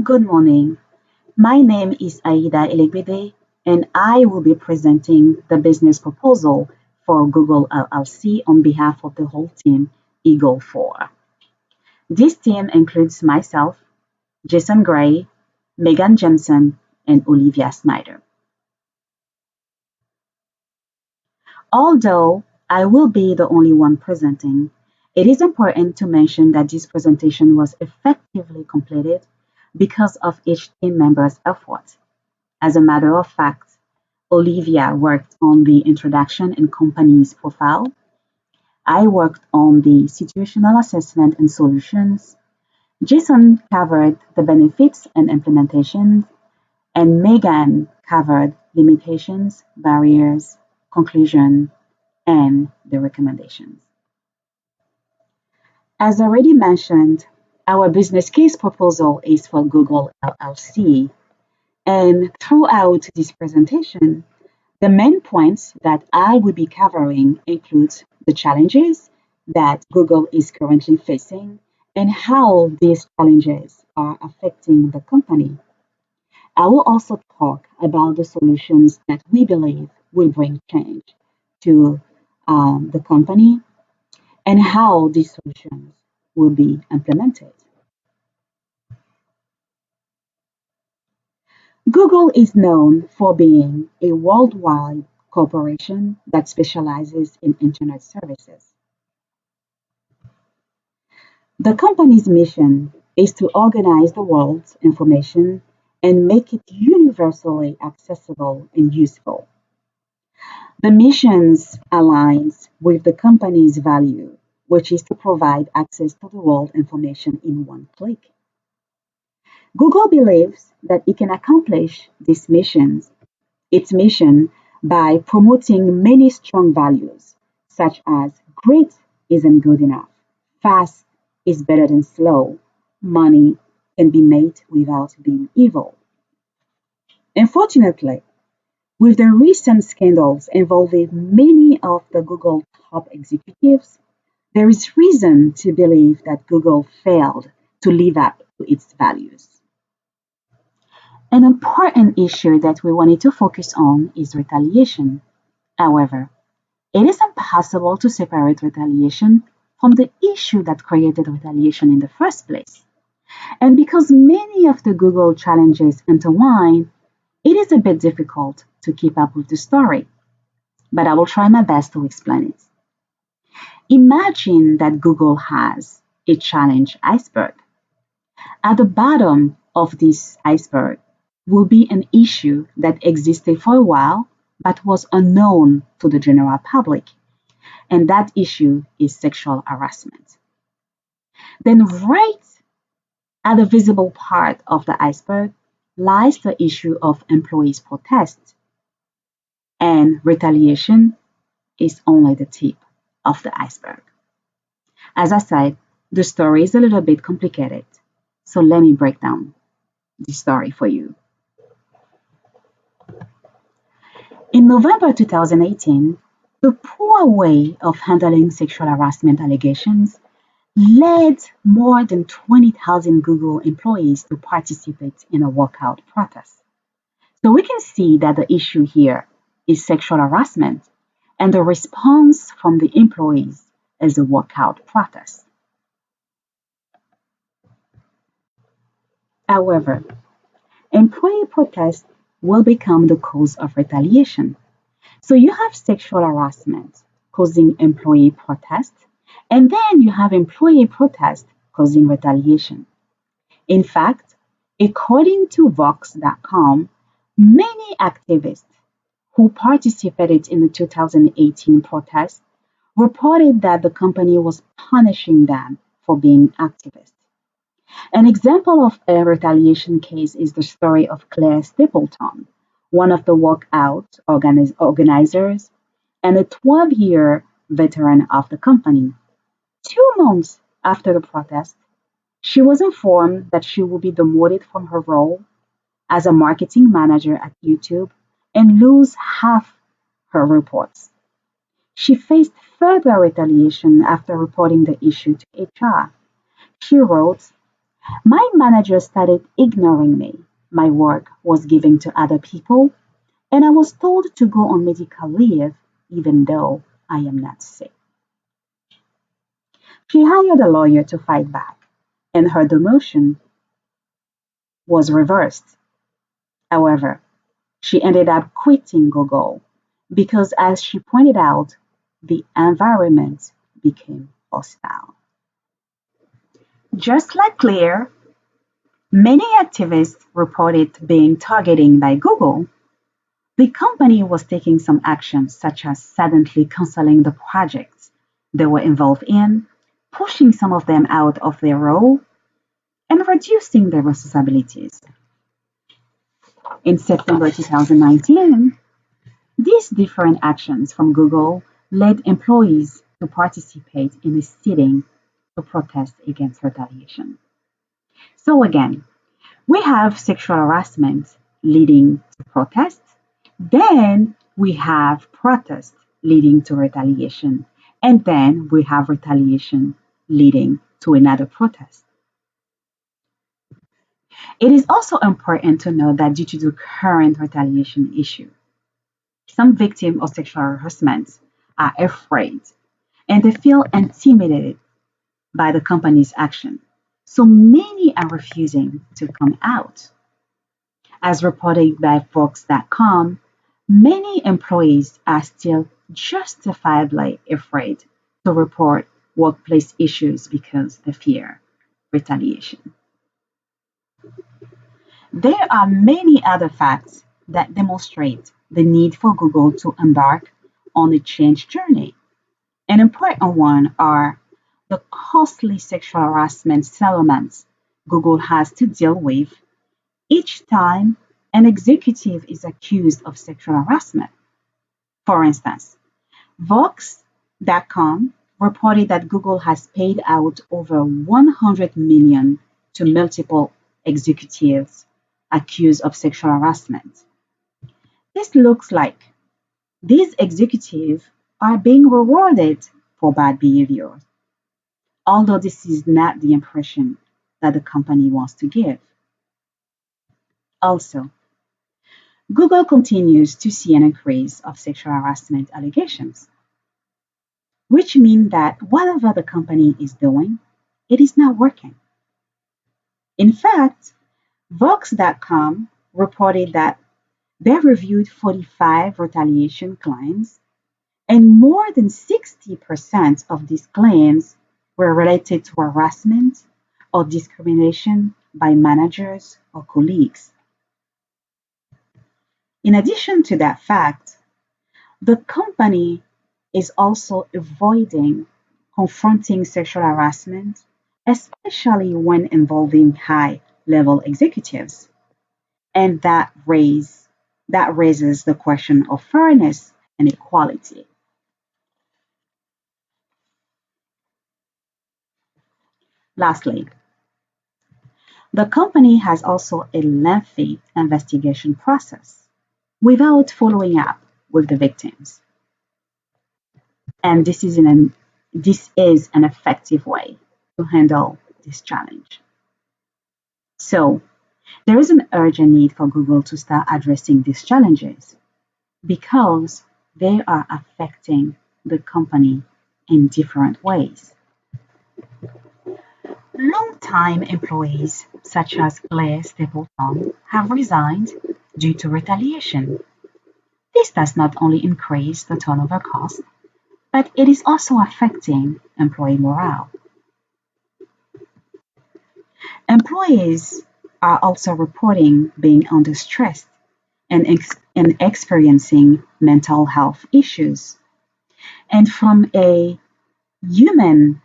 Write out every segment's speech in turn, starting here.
Good morning. My name is Aida Elegbede, and I will be presenting the business proposal for Google LLC on behalf of the whole team, Eagle 4. This team includes myself, Jason Gray, Megan Jensen, and Olivia Snyder. Although I will be the only one presenting, it is important to mention that this presentation was effectively completed because of each team member's effort. As a matter of fact, Olivia worked on the introduction and company's profile. I worked on the situational assessment and solutions. Jason covered the benefits and implementation, and Megan covered limitations, barriers, conclusion, and the recommendations. As already mentioned, our business case proposal is for Google LLC, and throughout this presentation, the main points that I will be covering include the challenges that Google is currently facing and how these challenges are affecting the company. I will also talk about the solutions that we believe will bring change to the company and how these solutions will be implemented. Google is known for being a worldwide corporation that specializes in internet services. The company's mission is to organize the world's information and make it universally accessible and useful. The missions aligns with the company's value, which is to provide access to the world information in one click. Google believes that it can accomplish its mission by promoting many strong values, such as great isn't good enough, fast is better than slow, money can be made without being evil. Unfortunately, with the recent scandals involving many of the Google top executives, there is reason to believe that Google failed to live up to its values. An important issue that we wanted to focus on is retaliation. However, it is impossible to separate retaliation from the issue that created retaliation in the first place. And because many of the Google challenges intertwine, it is a bit difficult to keep up with the story. But I will try my best to explain it. Imagine that Google has a challenge iceberg. At the bottom of this iceberg will be an issue that existed for a while but was unknown to the general public, and that issue is sexual harassment. Then, right at the visible part of the iceberg lies the issue of employees' protest, and retaliation is only the tip of the iceberg. As I said, the story is a little bit complicated, so let me break down the story for you. In November 2018, the poor way of handling sexual harassment allegations led more than 20,000 Google employees to participate in a walkout protest. So we can see that the issue here is sexual harassment, and the response from the employees is a walkout protest. However, employee protest will become the cause of retaliation. So you have sexual harassment causing employee protest, and then you have employee protest causing retaliation. In fact, according to Vox.com, many activists who participated in the 2018 protest reported that the company was punishing them for being activists. An example of a retaliation case is the story of Claire Stapleton, one of the walkout organizers and a 12-year veteran of the company. 2 months after the protest, she was informed that she would be demoted from her role as a marketing manager at YouTube and lose half her reports. She faced further retaliation after reporting the issue to HR. She wrote, My manager started ignoring me. My work was given to other people, and I was told to go on medical leave even though I am not sick. She hired a lawyer to fight back, and her demotion was reversed. However, she ended up quitting Google because, as she pointed out, the environment became hostile. Just like Claire, many activists reported being targeted by Google. The company was taking some actions, such as suddenly canceling the projects they were involved in, pushing some of them out of their role, and reducing their responsibilities. In September 2019, these different actions from Google led employees to participate in a sitting to protest against retaliation. So again, we have sexual harassment leading to protests. Then we have protest leading to retaliation. And then we have retaliation leading to another protest. It is also important to know that due to the current retaliation issue, some victims of sexual harassment are afraid and they feel intimidated by the company's action. So many are refusing to come out. As reported by Vox.com, many employees are still justifiably afraid to report workplace issues because they fear retaliation. There are many other facts that demonstrate the need for Google to embark on a change journey. An important one are the costly sexual harassment settlements Google has to deal with each time an executive is accused of sexual harassment. For instance, Vox.com reported that Google has paid out over 100 million to multiple executives accused of sexual harassment. This looks like these executives are being rewarded for bad behavior, although this is not the impression that the company wants to give. Also, Google continues to see an increase of sexual harassment allegations, which means that whatever the company is doing, it is not working. In fact, Vox.com reported that they reviewed 45 retaliation claims, and more than 60% of these claims were related to harassment or discrimination by managers or colleagues. In addition to that fact, the company is also avoiding confronting sexual harassment, especially when involving high level executives. And that raises the question of fairness and equality. Lastly, the company has also a lengthy investigation process without following up with the victims. And this is an effective way to handle this challenge. So there is an urgent need for Google to start addressing these challenges because they are affecting the company in different ways. Long-time employees such as Claire Stapleton have resigned due to retaliation. This does not only increase the turnover cost, but it is also affecting employee morale. Employees are also reporting being under stress and experiencing mental health issues. And from a human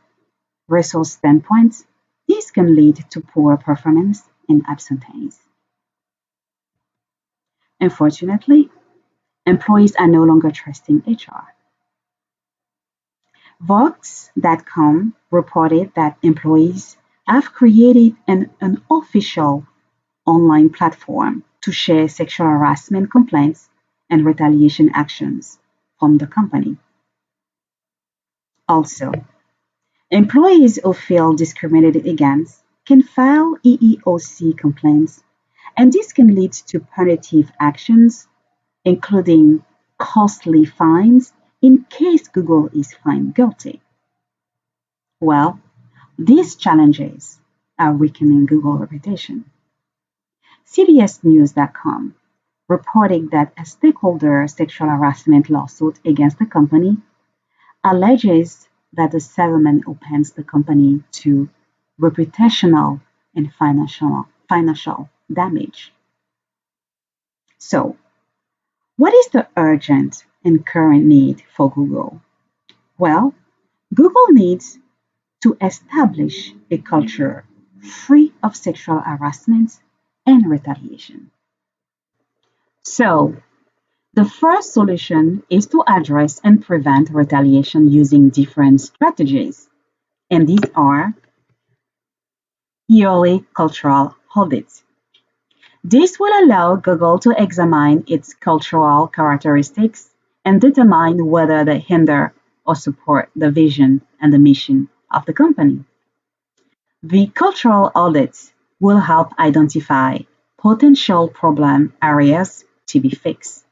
resource standpoint, this can lead to poor performance and absenteeism. Unfortunately, employees are no longer trusting HR. Vox.com reported that employees have created an unofficial online platform to share sexual harassment complaints and retaliation actions from the company. Also, employees who feel discriminated against can file EEOC complaints, and this can lead to punitive actions, including costly fines in case Google is found guilty. Well, these challenges are weakening Google reputation. CBSNews.com reporting that a stakeholder sexual harassment lawsuit against the company alleges that the settlement opens the company to reputational and financial damage. So, what is the urgent and current need for Google? Well, Google needs to establish a culture free of sexual harassment and retaliation. So, the first solution is to address and prevent retaliation using different strategies, and these are yearly cultural audits. This will allow Google to examine its cultural characteristics and determine whether they hinder or support the vision and the mission of the company. The cultural audits will help identify potential problem areas to be fixed.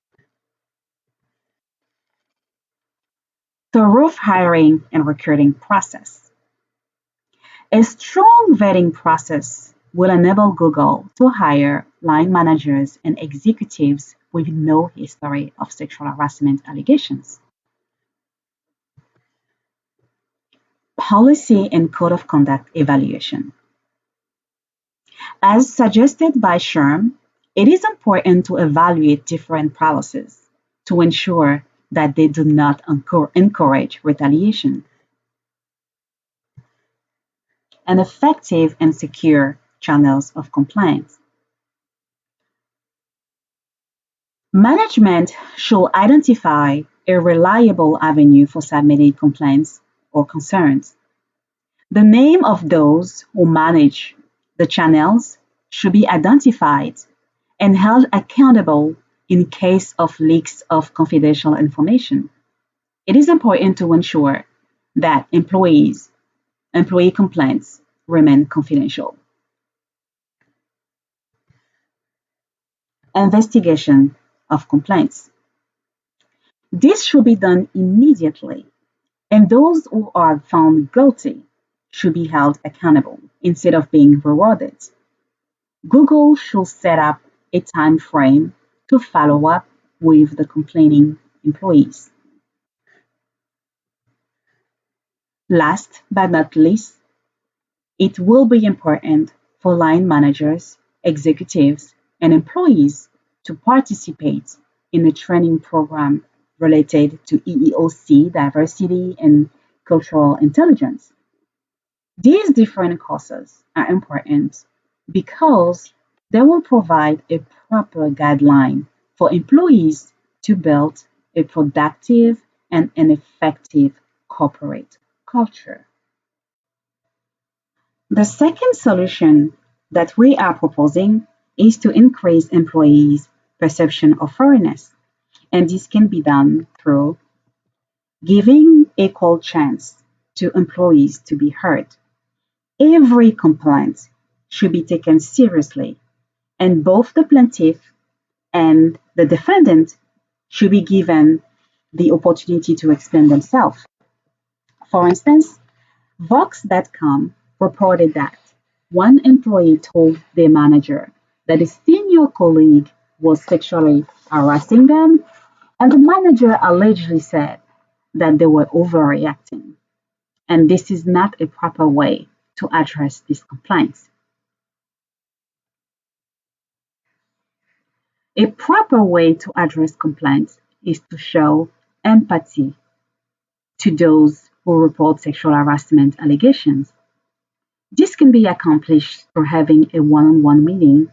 Thorough hiring and recruiting process. A strong vetting process will enable Google to hire line managers and executives with no history of sexual harassment allegations. Policy and code of conduct evaluation. As suggested by SHRM, it is important to evaluate different policies to ensure that they do not encourage retaliation. And effective and secure channels of compliance. Management should identify a reliable avenue for submitting complaints or concerns. The name of those who manage the channels should be identified and held accountable in case of leaks of confidential information. It is important to ensure that employee complaints remain confidential. Investigation of complaints. This should be done immediately, and those who are found guilty should be held accountable instead of being rewarded. Google should set up a time frame to follow up with the complaining employees. Last but not least, it will be important for line managers, executives, and employees to participate in a training program related to EEOC diversity and cultural intelligence. These different courses are important because they will provide a proper guideline for employees to build a productive and an effective corporate culture. The second solution that we are proposing is to increase employees' perception of fairness, and this can be done through giving equal chance to employees to be heard. Every complaint should be taken seriously, and both the plaintiff and the defendant should be given the opportunity to explain themselves. For instance, Vox.com reported that one employee told their manager that a senior colleague was sexually harassing them, and the manager allegedly said that they were overreacting. And this is not a proper way to address these complaints. A proper way to address complaints is to show empathy to those who report sexual harassment allegations. This can be accomplished through having a one-on-one meeting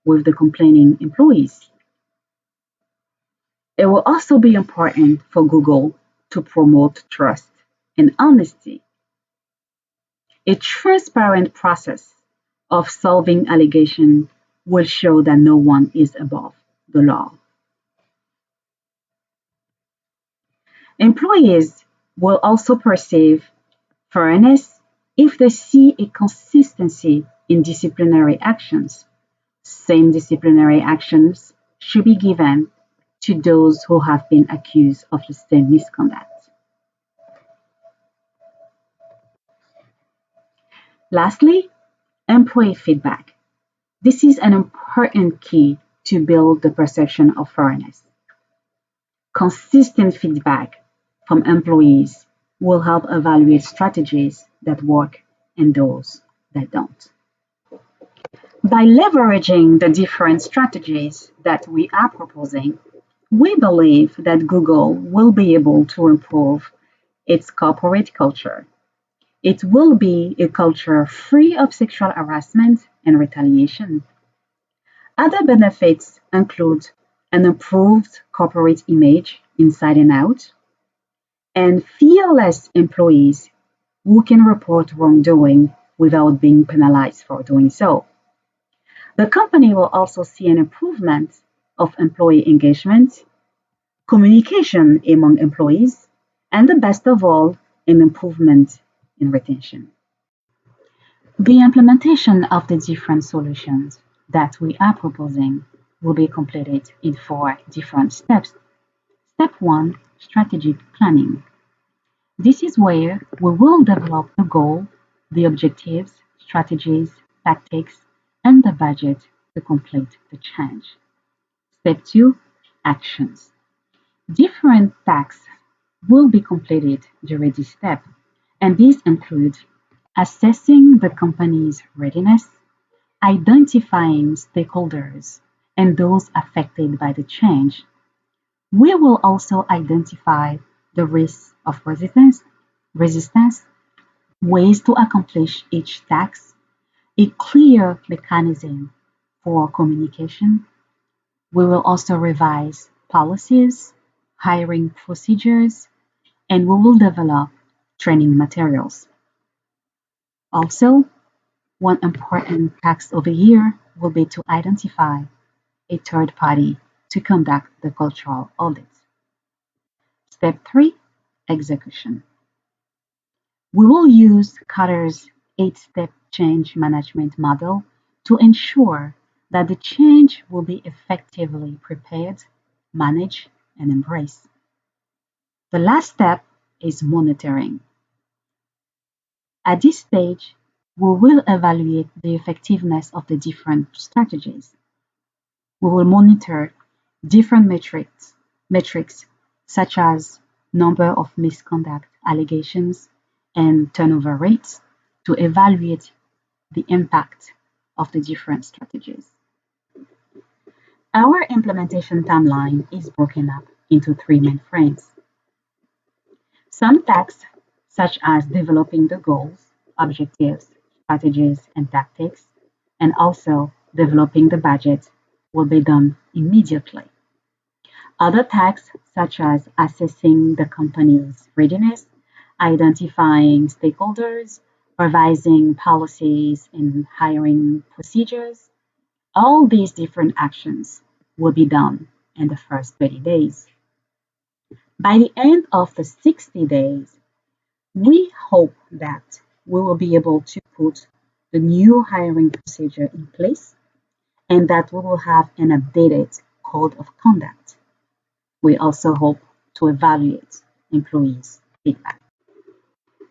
with the complaining employees. It will also be important for Google to promote trust and honesty. A transparent process of solving allegations will show that no one is above the law. Employees will also perceive fairness if they see a consistency in disciplinary actions, same disciplinary actions should be given to those who have been accused of the same misconduct. Lastly, employee feedback. This is an important key to build the perception of fairness. Consistent feedback from employees will help evaluate strategies that work and those that don't. By leveraging the different strategies that we are proposing, we believe that Google will be able to improve its corporate culture. It will be a culture free of sexual harassment and retaliation. Other benefits include an improved corporate image inside and out, and fearless employees who can report wrongdoing without being penalized for doing so. The company will also see an improvement of employee engagement, communication among employees, and the best of all, an improvement in retention. The implementation of the different solutions that we are proposing will be completed in 4 different steps. Step 1, strategic planning. This is where we will develop the goal, the objectives, strategies, tactics, and the budget to complete the change. Step 2, actions. Different tasks will be completed during this step, and these include assessing the company's readiness, identifying stakeholders and those affected by the change. We will also identify the risks of resistance, ways to accomplish each task, a clear mechanism for communication. We will also revise policies, hiring procedures, and we will develop training materials. Also, one important task of the year will be to identify a third party to conduct the cultural audit. Step 3, execution. We will use Kotter's 8-step change management model to ensure that the change will be effectively prepared, managed, and embraced. The last step is monitoring. At this stage, we will evaluate the effectiveness of the different strategies. We will monitor different metrics such as number of misconduct allegations and turnover rates to evaluate the impact of the different strategies. Our implementation timeline is broken up into 3 main frames. Some tasks, such as developing the goals, objectives, strategies, and tactics, and also developing the budget, will be done immediately. Other tasks, such as assessing the company's readiness, identifying stakeholders, revising policies, and hiring procedures, all these different actions will be done in the first 30 days. By the end of the 60 days, we hope that we will be able to put the new hiring procedure in place and that we will have an updated code of conduct. We also hope to evaluate employees' feedback.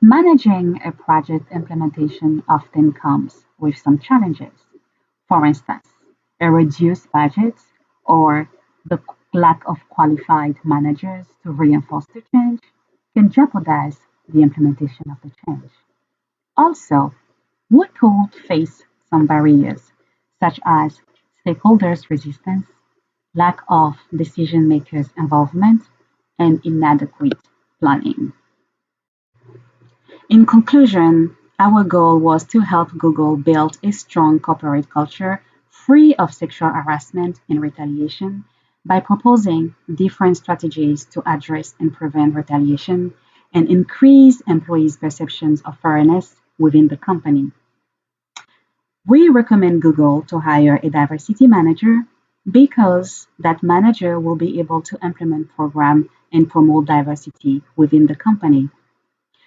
Managing a project implementation often comes with some challenges. For instance, a reduced budget or the lack of qualified managers to reinforce the change can jeopardize the implementation of the change. Also, we could face some barriers such as stakeholders' resistance, lack of decision makers' involvement, and inadequate planning. In conclusion, our goal was to help Google build a strong corporate culture free of sexual harassment and retaliation by proposing different strategies to address and prevent retaliation and increase employees' perceptions of fairness within the company. We recommend Google to hire a diversity manager because that manager will be able to implement programs and promote diversity within the company.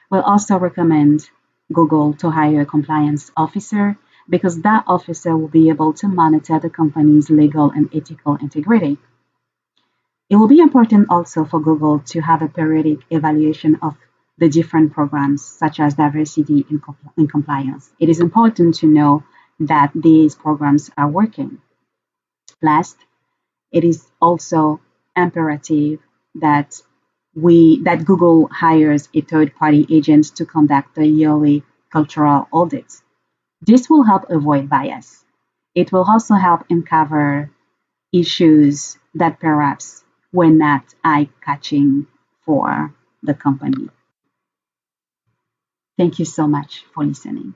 We'll also recommend Google to hire a compliance officer because that officer will be able to monitor the company's legal and ethical integrity. It will be important also for Google to have a periodic evaluation of the different programs, such as diversity and compliance. It is important to know that these programs are working. Last, it is also imperative that Google hires a third-party agent to conduct the yearly cultural audits. This will help avoid bias. It will also help uncover issues that perhaps were not eye-catching for the company. Thank you so much for listening.